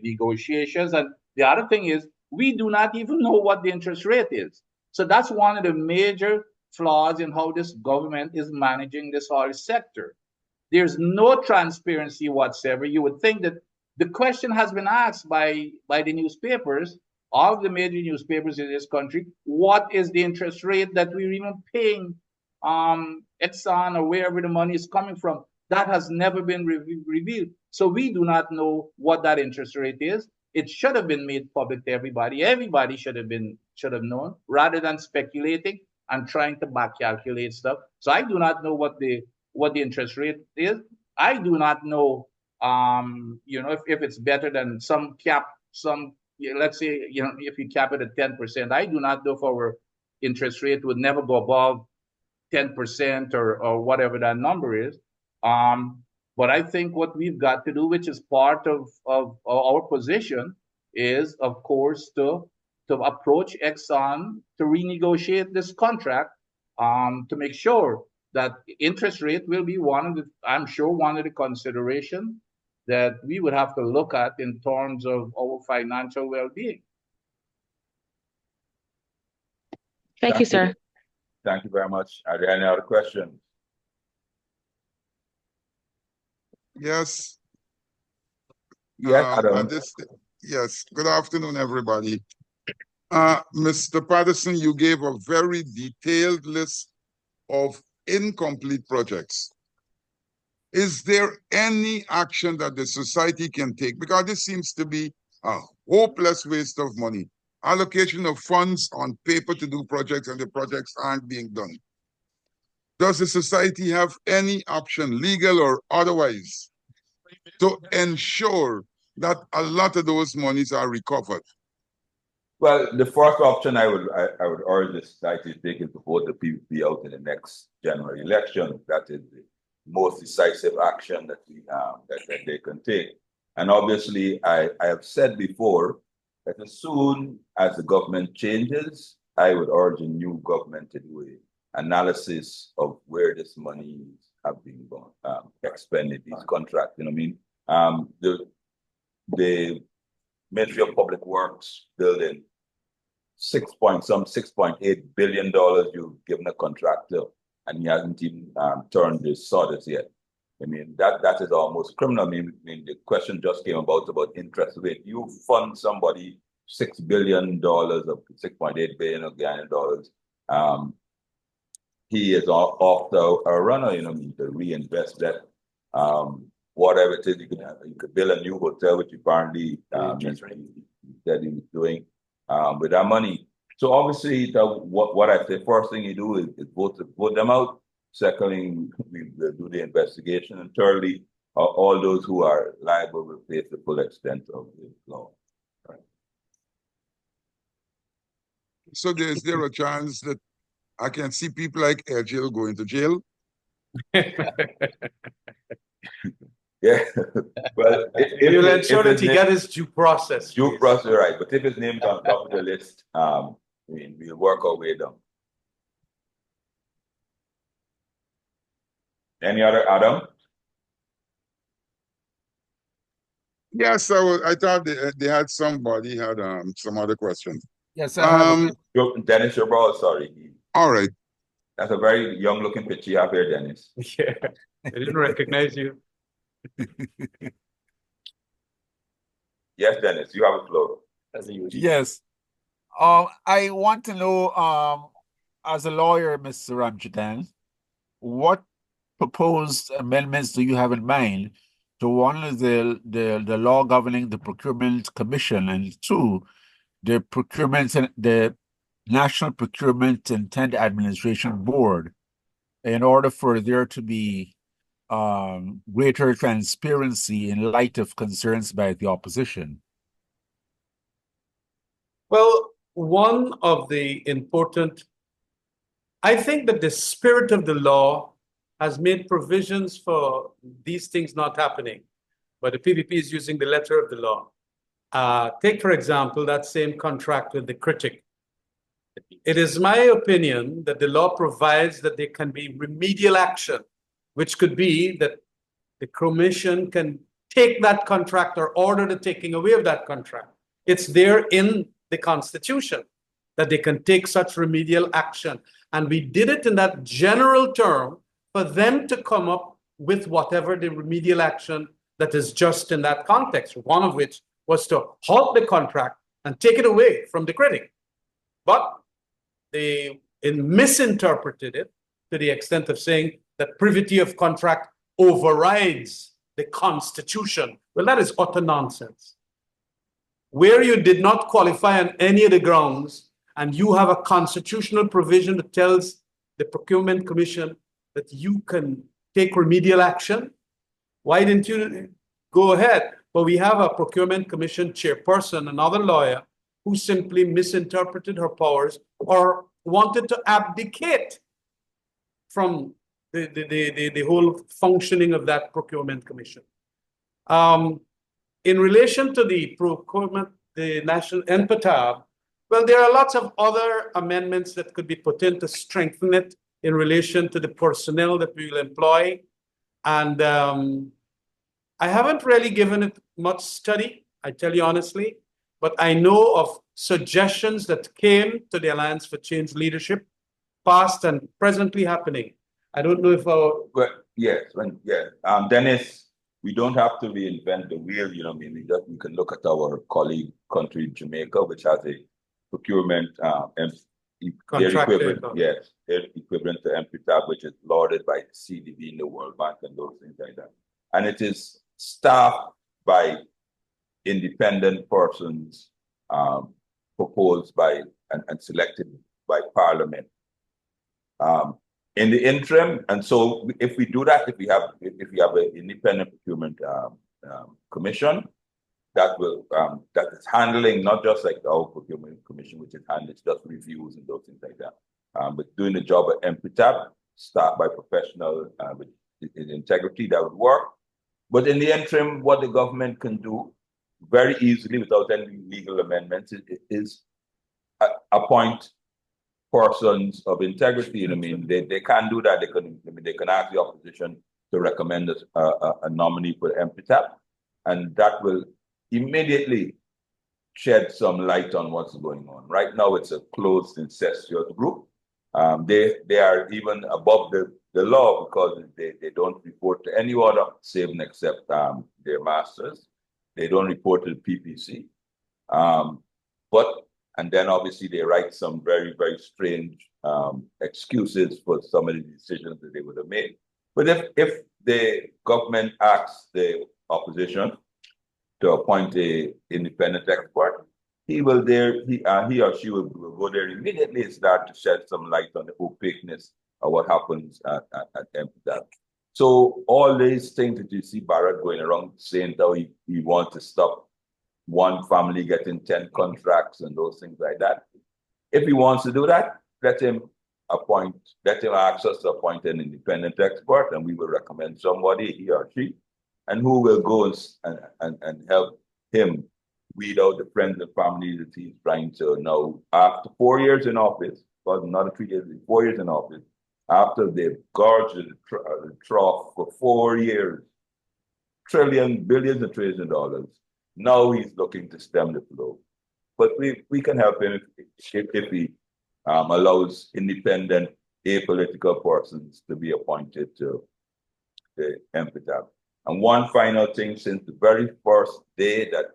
negotiations, and the other thing is we do not even know what the interest rate is. So that's one of the major flaws in how this government is managing this oil sector. There's no transparency whatsoever. You would think that the question has been asked by the newspapers, all of the major newspapers in this country, what is the interest rate that we're even paying Exxon or wherever the money is coming from? That has never been revealed. So we do not know what that interest rate is. It should have been made public to everybody. Everybody should have known, rather than speculating and trying to back calculate stuff. So I do not know what the interest rate is. I do not know if it's better than some cap, let's say, if you cap it at 10%. I do not know if our interest rate would never go above 10% or whatever that number is. But I think what we've got to do, which is part of our position, is of course to approach Exxon to renegotiate this contract, to make sure that interest rate will be one of the consideration, that we would have to look at in terms of our financial well-being. Thank you, sir. Thank you very much. Are there any other questions? Yes. Yes, Adam. Yes. Good afternoon, everybody. Mr. Patterson, you gave a very detailed list of incomplete projects. Is there any action that the society can take? Because this seems to be a hopeless waste of money. Allocation of funds on paper to do projects, and the projects aren't being done. Does the society have any option, legal or otherwise, to ensure that a lot of those monies are recovered? Well, the first option I would urge the society to take is to vote the PPP out in the next general election. That is the most decisive action that that they can take. And obviously, I have said before that as soon as the government changes, I would urge a new government to do an analysis of where this money have been expended, these contracts. You know what I mean? The Ministry of Public Works building $6.8 billion you've given a contractor, and he hasn't even turned the sawdust yet. I mean, that is almost criminal. I mean, the question just came about interest rate. You fund somebody $6 billion of $6.8 billion of Ghanaian dollars. He is off a runner, you know, to reinvest that. Whatever it is, you could build a new hotel, which apparently that he was doing with that money. So obviously, what I say, first thing you do is vote them out. Secondly, we will do the investigation. And thirdly, all those who are liable will face the full extent of the law. Right. So is there a chance that I can see people like Jill going to jail? Yeah. Well, we will ensure that he gets his due process. Due process, right. But if his name is on top of the list, we'll work our way down. Any other, Adam? Yes, I thought they had somebody had some other questions. Yes, sir. Dennis, your bro, sorry. All right. That's a very young-looking picture you have here, Dennis. Yeah, I didn't recognize you. Yes, Dennis, you have a floor. As a usual. Yes. I want to know, as a lawyer, Mr. Ramjattan, what proposed amendments do you have in mind to one of the law governing the Procurement Commission, and two, the National Procurement and Tender Administration Board, in order for there to be greater transparency in light of concerns by the opposition? Well, one of the important, I think that the spirit of the law has made provisions for these things not happening, but the PPP is using the letter of the law. Take, for example, that same contract with the critic. It is my opinion that the law provides that there can be remedial action, which could be that the commission can take that contract or order the taking away of that contract. It's there in the Constitution that they can take such remedial action. And we did it in that general term for them to come up with whatever the remedial action that is just in that context, one of which was to halt the contract and take it away from the critic. But they misinterpreted it to the extent of saying that privity of contract overrides the Constitution. Well, that is utter nonsense. Where you did not qualify on any of the grounds, and you have a constitutional provision that tells the Procurement Commission that you can take remedial action, why didn't you go ahead? But we have a Procurement Commission chairperson, another lawyer, who simply misinterpreted her powers or wanted to abdicate from the whole functioning of that Procurement Commission. In relation to the procurement, the national NPTAB, well, there are lots of other amendments that could be put in to strengthen it in relation to the personnel that we will employ. And I haven't really given it much study, I tell you honestly, but I know of suggestions that came to the Alliance for Change leadership, past and presently happening. I don't know if our... Well, yes, Dennis, we don't have to reinvent the wheel, you know what I mean? We can look at our colleague country, Jamaica, which has a procurement, their equivalent, yes, their equivalent to MPTAB, which is lauded by the CDB and the World Bank and those things like that. And it is staffed by independent persons, proposed by and selected by Parliament. In the interim, and so if we do that, if we have an independent procurement commission that will that is handling not just like our procurement commission, which is handling just reviews and those things like that, but doing the job at MPTAB, staffed by professional with integrity, that would work. But in the interim, what the government can do very easily without any legal amendments is appoint persons of integrity. You know what I mean? They can do that. They can ask the opposition to recommend a nominee for MPTAB, and that will immediately shed some light on what's going on. Right now, it's a closed, incestuous group. They are even above the law because they don't report to any other save and except their masters. They don't report to the PPC. And then obviously they write some very, very strange excuses for some of the decisions that they would have made. But if the government asks the opposition to appoint an independent expert, he or she will go there immediately and start to shed some light on the opaqueness of what happens at MPTAB. So all these things that you see Barrett going around saying that he wants to stop one family getting 10 contracts and those things like that. If he wants to do that, let him ask us to appoint an independent expert, and we will recommend somebody, he or she, and who will go and help him weed out the friends and family that he's trying to now, after 4 years in office, well, not 3 years, 4 years in office, after they've gorged the trough for 4 years, billions and trillions of dollars. Now he's looking to stem the flow. But we can help him if he allows independent, apolitical persons to be appointed to the MPTAB. And one final thing, since the very first day that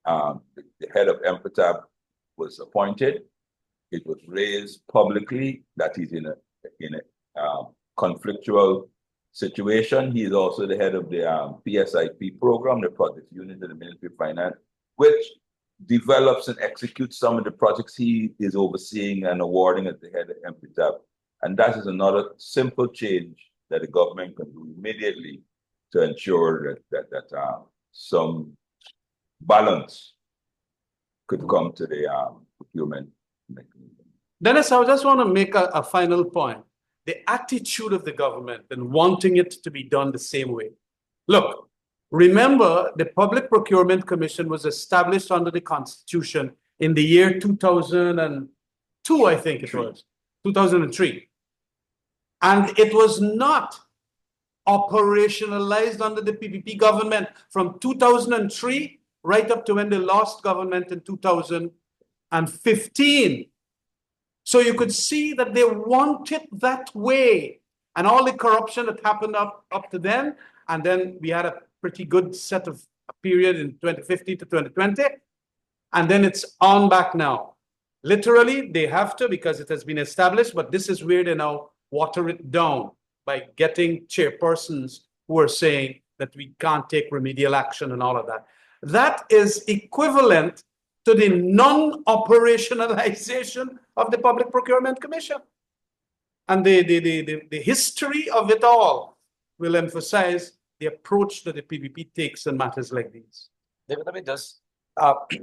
the head of MPTAB was appointed, it was raised publicly that he's in a conflictual situation. He is also the head of the PSIP program, the project unit of the Ministry of Finance, which develops and executes some of the projects he is overseeing and awarding as the head of MPTAB. And that is another simple change that the government can do immediately to ensure that some balance could come to the procurement mechanism. Dennis, I just want to make a final point. The attitude of the government and wanting it to be done the same way. Look, remember the Public Procurement Commission was established under the Constitution in the year 2002, I think it was, 2003. And it was not operationalized under the PPP government from 2003 right up to when they lost government in 2015. So you could see that they want it that way. And all the corruption that happened up to then, and then we had a pretty good set of a period in 2015 to 2020, and then it's on back now. Literally, they have to because it has been established, but this is where they now water it down by getting chairpersons who are saying that we can't take remedial action and all of that. That is equivalent to the non-operationalization of the Public Procurement Commission. And the history of it all will emphasize the approach that the PPP takes in matters like these. David, let me just,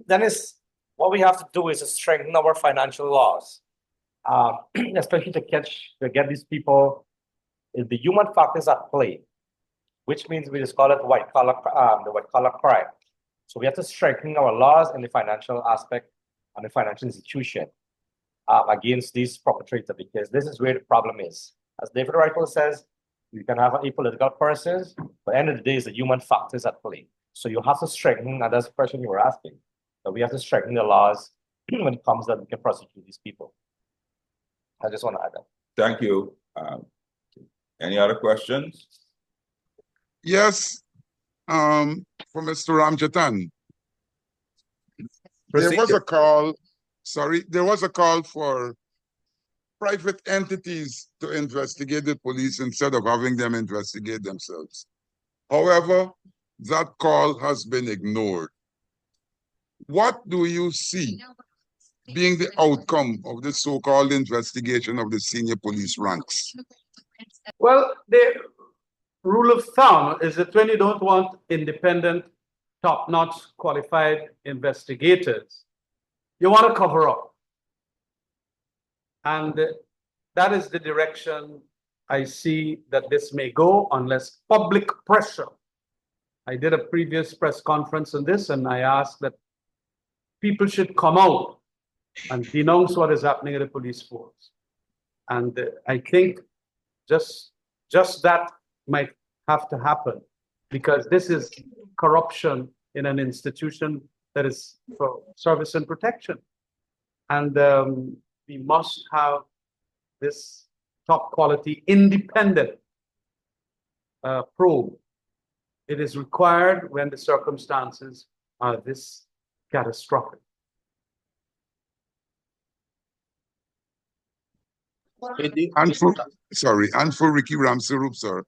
Dennis, what we have to do is to strengthen our financial laws, especially to get these people, the human factors at play, which means we just call it the white collar crime. So we have to strengthen our laws in the financial aspect and the financial institution against these perpetrators, because this is where the problem is. As David rightfully says, You can have apolitical persons, but at the end of the day, it's the human factors at play. So you have to strengthen, and that's the question you were asking, that we have to strengthen the laws when it comes that we can prosecute these people. I just want to add that. Thank you. Any other questions? Yes, for Mr. Ramjattan. There was a call, there was a call for private entities to investigate the police instead of having them investigate themselves. However, that call has been ignored. What do you see being the outcome of the so-called investigation of the senior police ranks? Well, the rule of thumb is that when you don't want independent, top-notch, qualified investigators, you want to cover up. And that is the direction I see that this may go unless public pressure. I did a previous press conference on this, and I asked that people should come out and denounce what is happening at the police force. And I think just that might have to happen, because this is corruption in an institution that is for service and protection. And we must have this top quality, independent probe. It is required when the circumstances are this catastrophic. And for Ricky Ramsaroop, sir.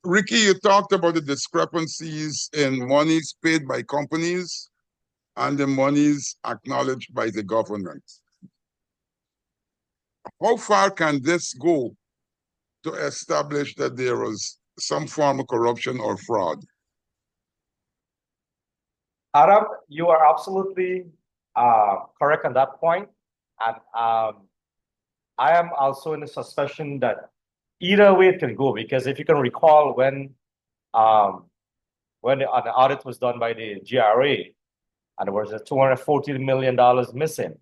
Ricky, you talked about the discrepancies in monies paid by companies and the monies acknowledged by the government. How far can this go to establish that there was some form of corruption or fraud? Adam, you are absolutely correct on that point. And I am also in a suspicion that either way it can go, because if you can recall when the audit was done by the GRA, and there was a $240 million missing.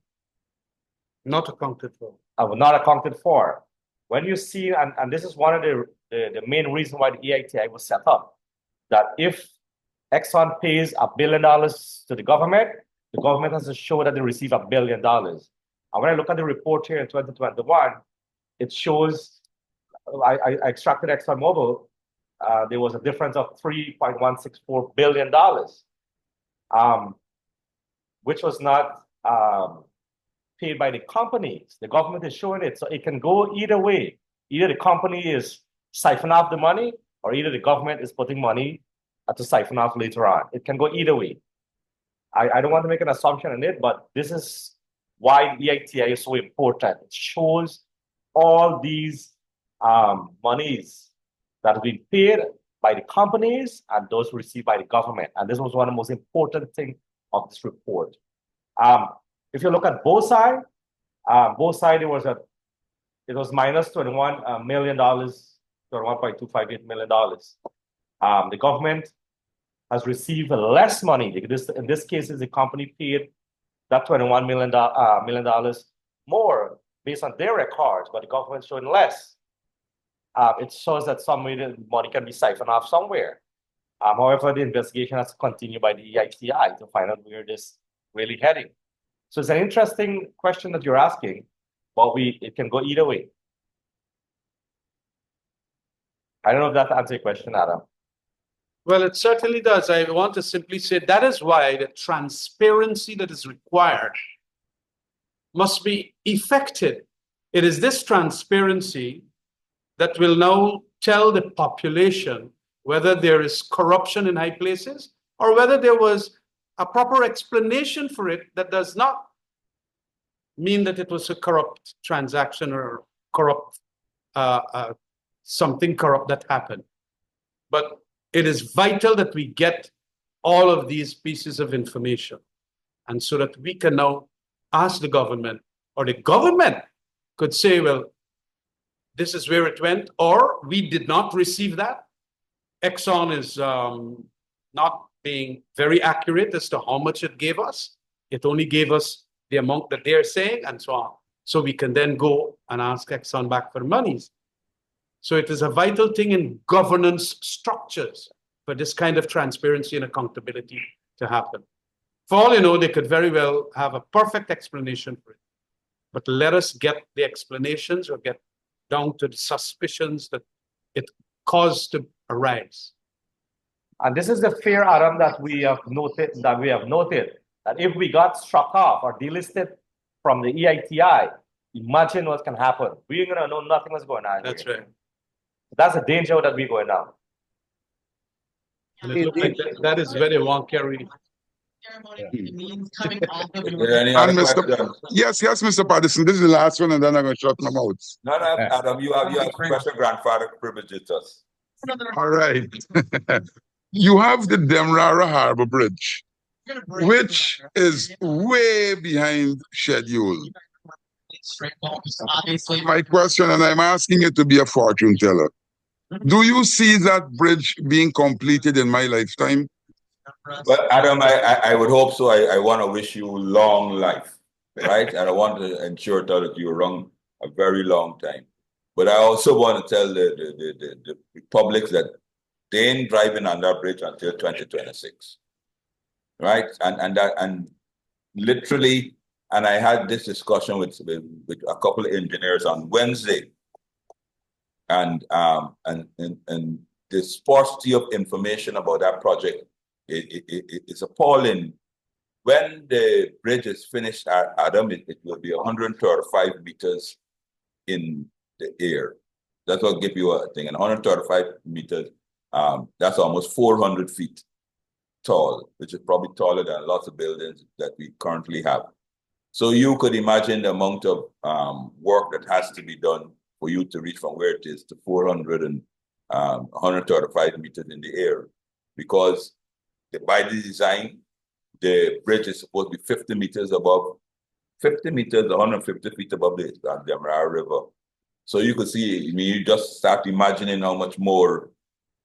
Not accounted for. Not accounted for. When you see, and this is one of the main reasons why the EITI was set up, that if Exxon pays $1 billion to the government has to show that they receive $1 billion. And when I look at the report here in 2021, it shows, I extracted ExxonMobil, there was a difference of $3.164 billion, which was not paid by the companies. The government is showing it, so it can go either way. Either the company is siphoning off the money, or either the government is putting money to siphon off later on. It can go either way. I don't want to make an assumption on it, but this is why the EITI is so important. It shows all these monies that have been paid by the companies and those received by the government. And this was one of the most important things of this report. If you look at both sides, it was minus $21 million, $21.258 million. The government has received less money. In this case, the company paid that $21 million more based on their records, but the government showing less. It shows that some money can be siphoned off somewhere. However, the investigation has to continue by the EITI to find out where this really heading. So it's an interesting question that you're asking, but it can go either way. I don't know if that answers your question, Adam. Well, it certainly does. I want to simply say that is why the transparency that is required must be effected. It is this transparency that will now tell the population whether there is corruption in high places or whether there was a proper explanation for it that does not mean that it was a corrupt transaction or corrupt something corrupt that happened. But it is vital that we get all of these pieces of information, and so that we can now ask the government, or the government could say, well, this is where it went, or we did not receive that. Exxon is not being very accurate as to how much it gave us. It only gave us the amount that they're saying, and so on. So we can then go and ask Exxon back for monies. So it is a vital thing in governance structures for this kind of transparency and accountability to happen. For all you know, they could very well have a perfect explanation for it. But let us get the explanations or get down to the suspicions that it caused to arise. And this is the fear, Adam, that we have noted, that if we got struck off or delisted from the EITI, imagine what can happen. We're gonna know nothing was going on. That's here. right. That's the danger that we're going down. And it looks like that is very wonky. Is there any And other Mr. question? Yes, Mr. Patterson, this is the last one, and then I'm going to shut my mouth. No, Adam, you have special grandfather privileges to us. All right. You have the Demerara Harbor Bridge, which is way behind schedule. My question, and I'm asking you to be a fortune teller. Do you see that bridge being completed in my lifetime? But Adam, I would hope so. I want to wish you long life, right? And I want to ensure that you run a very long time. But I also want to tell the public that they ain't driving on that bridge until 2026, right? And literally, and I had this discussion with a couple of engineers on Wednesday, and the sparsity of information about that project it's appalling. When the bridge is finished, Adam, it will be 135 meters in the air. That will give you a thing. And 135 meters, that's almost 400 feet tall, which is probably taller than lots of buildings that we currently have. So you could imagine the amount of work that has to be done for you to reach from where it is to 400 and 135 meters in the air, because by the design, the bridge is supposed to be 50 meters above, 50 meters, 150 feet above the Demerara River. So you could see, I mean, you just start imagining how much more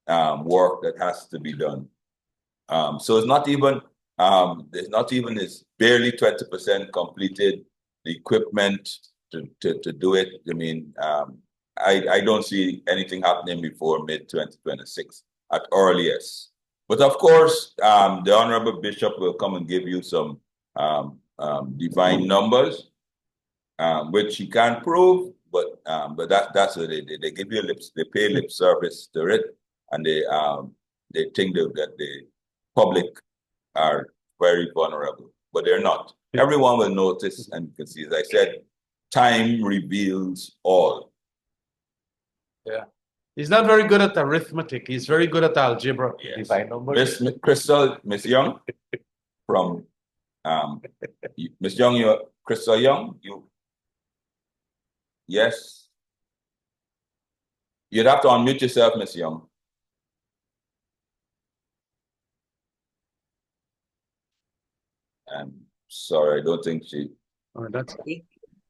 work that has to be done. So it's not even, it's barely 20% completed, the equipment to do it. I mean, I don't see anything happening before mid-2026 at earliest. But of course, the Honorable Bishop will come and give you some divine numbers, which he can't prove, but that's what they give you they pay lip service to it, and they think that the public are very vulnerable, but they're not. Everyone will notice, and you can see, as I said, time reveals all. Yeah. He's not very good at arithmetic. He's very good at algebra. Yes. Miss Crystal, Miss Young, from Miss Young, you're Crystal Young. Yes. You'd have to unmute yourself, Miss Young. I'm sorry, I don't think she. Oh, that's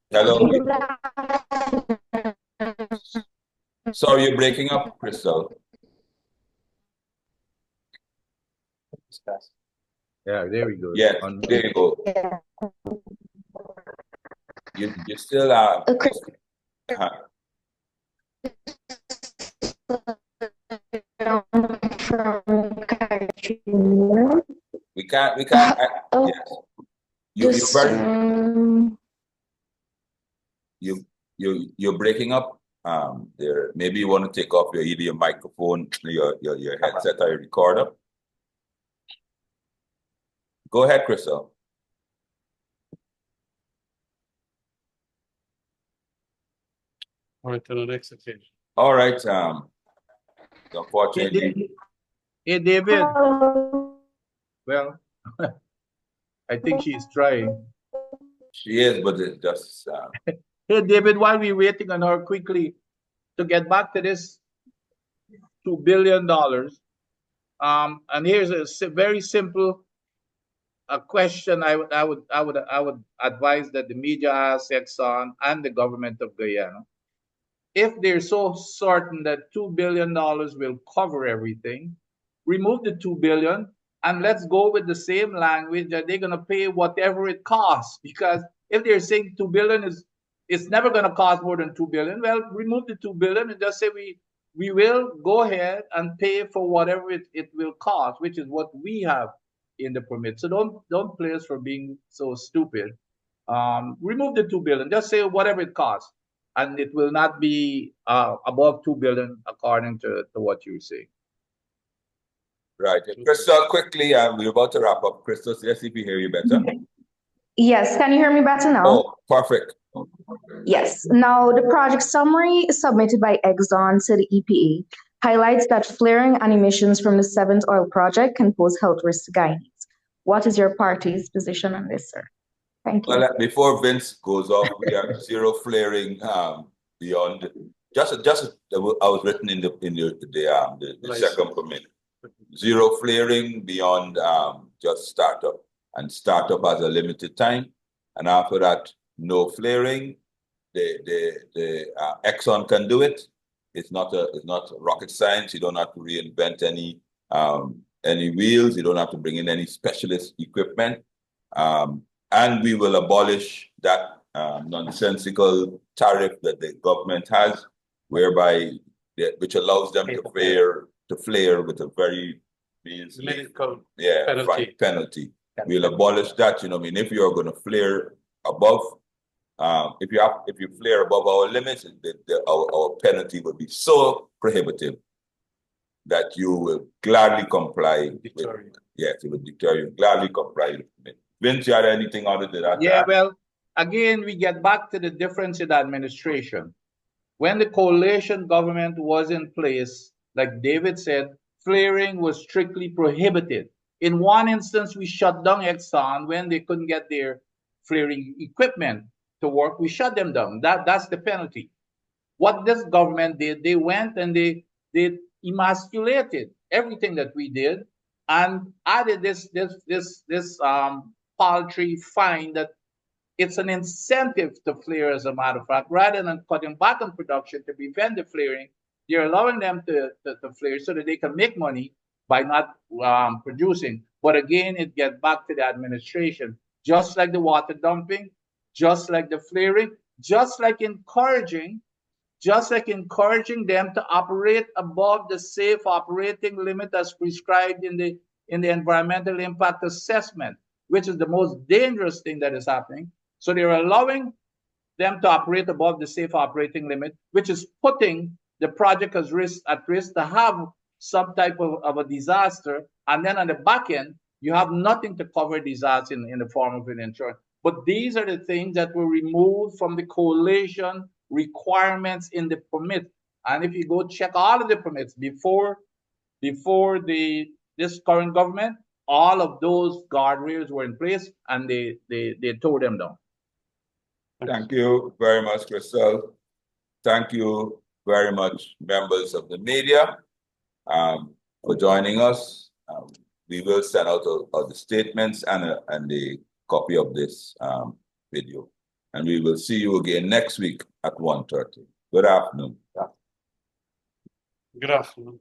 Hello. Sorry, you're breaking up, Crystal. Yeah, there we go. Yeah, there you go. You still are. We can't. Yes. You're breaking up. There. Maybe you want to take off either your microphone, your headset, or your recorder. Go ahead, Crystal. all right, to the next occasion. All right. Unfortunately. Hey, David. Well, I think she's trying. She is, but it just. Hey, David, while we're waiting on her, quickly to get back to this $2 billion. And here's a very simple question I would advise that the media asks Exxon and the government of Guyana. If they're so certain that $2 billion will cover everything, remove the $2 billion and let's go with the same language that they're going to pay whatever it costs. Because if they're saying $2 billion is it's never going to cost more than 2 billion. Well, remove the 2 billion and just say we will go ahead and pay for whatever it will cost, which is what we have in the permit. So don't play us for being so stupid. Remove the 2 billion. Just say whatever it costs, and it will not be above 2 billion according to what you say. Right. Crystal, quickly, we're about to wrap up. Crystal, let's see if we hear you better. Yes, can you hear me better now? Oh, perfect. Yes. Now, the project summary submitted by Exxon to the EPA highlights that flaring and emissions from the 7th oil project can pose health risks to Guyanese. What is your party's position on this, sir? Thank you. Well, before Vince goes off, we have zero flaring beyond. Just I was written in the second permit. Zero flaring beyond just startup, and startup has a limited time, and after that, no flaring. The Exxon can do it. It's not rocket science. You don't have to reinvent any wheels. You don't have to bring in any specialist equipment. And we will abolish that nonsensical tariff that the government has, whereby which allows them to flare with a very measly penalty. We'll abolish that. You know, I mean, if you're going to flare above, if you flare above our limits, our penalty will be so prohibitive that you will gladly comply. Yes, it will deter you. Gladly comply with it. Vince, you had anything other than that? Yeah, well, again, we get back to the difference in administration. When the coalition government was in place, like David said, flaring was strictly prohibited. In one instance, we shut down Exxon when they couldn't get their flaring equipment to work. We shut them down. That's the penalty. What this government did, they went and they emasculated everything that we did and added this paltry fine that it's an incentive to flare, as a matter of fact. Rather than cutting back on production to prevent the flaring, they're allowing them to flare so that they can make money by not producing. But again, it gets back to the administration. Just like the water dumping, just like the flaring, just like encouraging them to operate above the safe operating limit as prescribed in the environmental impact assessment, which is the most dangerous thing that is happening. So they're allowing them to operate above the safe operating limit, which is putting the project at risk to have some type of a disaster. And then on the back end, you have nothing to cover disaster in the form of an insurance. But these are the things that were removed from the coalition requirements in the permit. And if you go check all of the permits before this current government, all of those guardrails were in place and they tore them down. Thank you very much, Crystal. Thank you very much, members of the media, for joining us. We will send out the statements and a copy of this video. And we will see you again next week at 1:30. Good afternoon. Good afternoon.